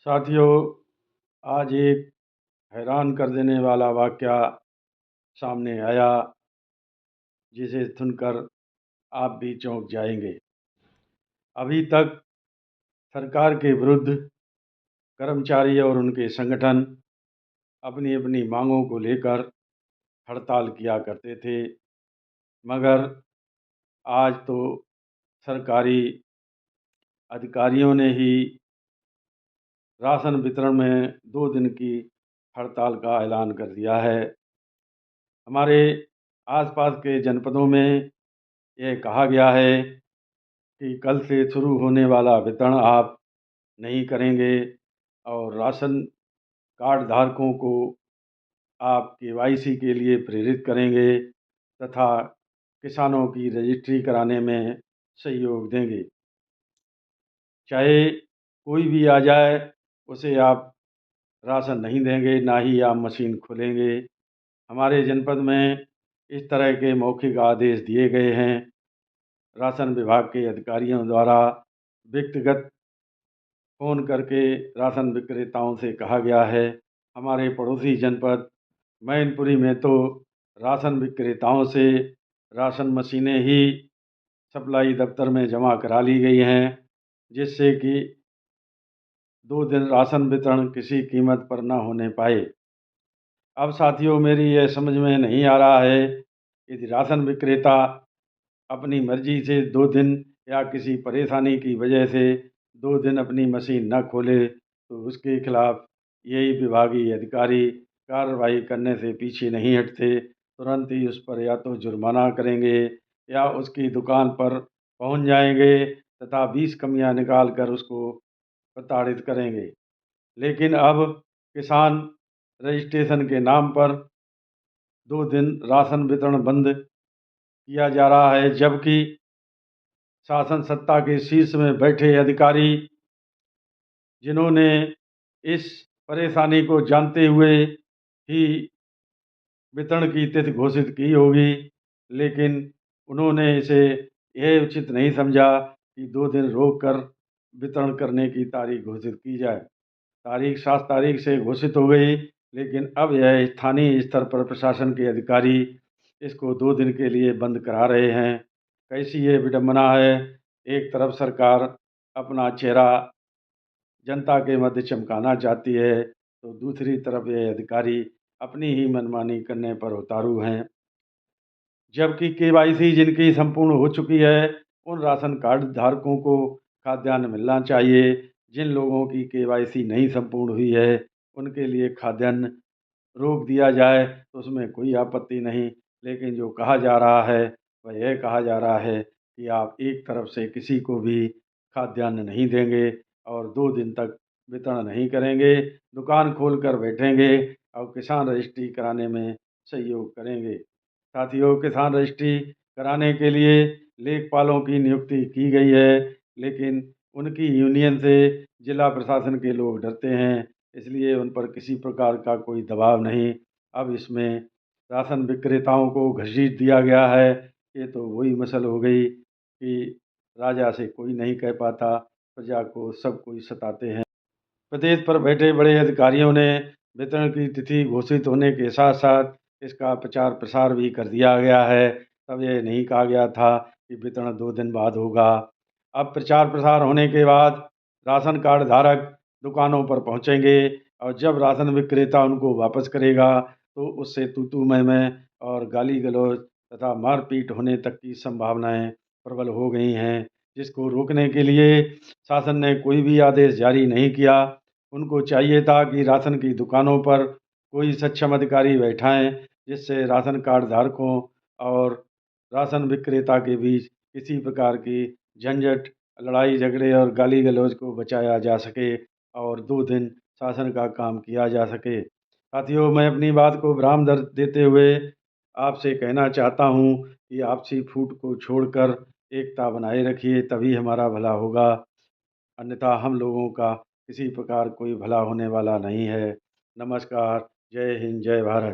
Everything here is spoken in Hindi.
साथियों, आज एक हैरान कर देने वाला वाक़या सामने आया, जिसे सुनकर आप भी चौंक जाएंगे। अभी तक सरकार के विरुद्ध कर्मचारी और उनके संगठन अपनी-अपनी मांगों को लेकर हड़ताल किया करते थे, मगर आज तो सरकारी अधिकारियों ने ही राशन वितरण में 2 दिन की हड़ताल का ऐलान कर दिया है। हमारे आसपास के जनपदों में यह कहा गया है कि कल से शुरू होने वाला वितरण आप नहीं करेंगे और राशन कार्ड धारकों को आप केवाईसी के लिए प्रेरित करेंगे तथा किसानों की रजिस्ट्री कराने में सहयोग देंगे। चाहे कोई भी आ जाए, उसे आप राशन नहीं देंगे, ना ही आप मशीन खोलेंगे। हमारे जनपद में इस तरह के मौखिक आदेश दिए गए हैं। राशन विभाग के अधिकारियों द्वारा व्यक्तिगत फ़ोन करके राशन विक्रेताओं से कहा गया है। हमारे पड़ोसी जनपद मैनपुरी में तो राशन विक्रेताओं से राशन मशीनें ही सप्लाई दफ्तर में जमा करा ली गई हैं, जिससे कि 2 दिन राशन वितरण किसी कीमत पर न होने पाए। अब साथियों, मेरी यह समझ में नहीं आ रहा है, यदि राशन विक्रेता अपनी मर्जी से 2 दिन या किसी परेशानी की वजह से 2 दिन अपनी मशीन न खोले, तो उसके खिलाफ यही विभागीय अधिकारी कार्रवाई करने से पीछे नहीं हटते। तुरंत ही उस पर या तो जुर्माना करेंगे या उसकी दुकान पर पहुंच जाएंगे तथा 20 कमियां निकाल कर उसको प्रताड़ित करेंगे। लेकिन अब किसान रजिस्ट्रेशन के नाम पर 2 दिन राशन वितरण बंद किया जा रहा है, जबकि शासन सत्ता के शीर्ष में बैठे अधिकारी, जिन्होंने इस परेशानी को जानते हुए ही वितरण की तिथि घोषित की होगी, लेकिन उन्होंने इसे यह उचित नहीं समझा कि 2 दिन रोक कर वितरण करने की तारीख घोषित की जाए। तारीख 7 तारीख से घोषित हो गई, लेकिन अब यह स्थानीय स्तर पर प्रशासन के अधिकारी इसको 2 दिन के लिए बंद करा रहे हैं। कैसी ये विडंबना है! एक तरफ सरकार अपना चेहरा जनता के मध्य चमकाना चाहती है, तो दूसरी तरफ ये अधिकारी अपनी ही मनमानी करने पर उतारू हैं। जबकि केवाईसी जिनकी संपूर्ण हो चुकी है, उन राशन कार्ड धारकों को खाद्यान्न मिलना चाहिए। जिन लोगों की केवाईसी नहीं संपूर्ण हुई है, उनके लिए खाद्यान्न रोक दिया जाए तो उसमें कोई आपत्ति नहीं। लेकिन जो कहा जा रहा है, वह यह कहा जा रहा है कि आप एक तरफ से किसी को भी खाद्यान्न नहीं देंगे और 2 दिन तक वितरण नहीं करेंगे, दुकान खोल कर बैठेंगे और किसान रजिस्ट्री कराने में सहयोग करेंगे। साथियों, किसान रजिस्ट्री कराने के लिए लेखपालों की नियुक्ति की गई है, लेकिन उनकी यूनियन से जिला प्रशासन के लोग डरते हैं, इसलिए उन पर किसी प्रकार का कोई दबाव नहीं। अब इसमें राशन विक्रेताओं को घसीट दिया गया है। ये तो वही मसल हो गई कि राजा से कोई नहीं कह पाता, प्रजा को सब कोई सताते हैं। प्रदेश पर बैठे बड़े अधिकारियों ने वितरण की तिथि घोषित होने के साथ साथ इसका प्रचार प्रसार भी कर दिया गया है। तब यह नहीं कहा गया था कि वितरण 2 दिन बाद होगा। अब प्रचार प्रसार होने के बाद राशन कार्ड धारक दुकानों पर पहुंचेंगे और जब राशन विक्रेता उनको वापस करेगा, तो उससे तू-तू मैं और गाली गलौज तथा मारपीट होने तक की संभावनाएं प्रबल हो गई हैं, जिसको रोकने के लिए शासन ने कोई भी आदेश जारी नहीं किया। उनको चाहिए था कि राशन की दुकानों पर कोई सक्षम अधिकारी बैठाएं, जिससे राशन कार्ड धारकों और राशन विक्रेता के बीच किसी प्रकार की झंझट, लड़ाई झगड़े और गाली गलौज को बचाया जा सके और 2 दिन शासन का काम किया जा सके। साथियों, मैं अपनी बात को विराम दर देते हुए आपसे कहना चाहता हूँ कि आपसी फूट को छोड़कर एकता बनाए रखिए, तभी हमारा भला होगा। अन्यथा हम लोगों का किसी प्रकार कोई भला होने वाला नहीं है। नमस्कार, जय हिंद, जय भारत।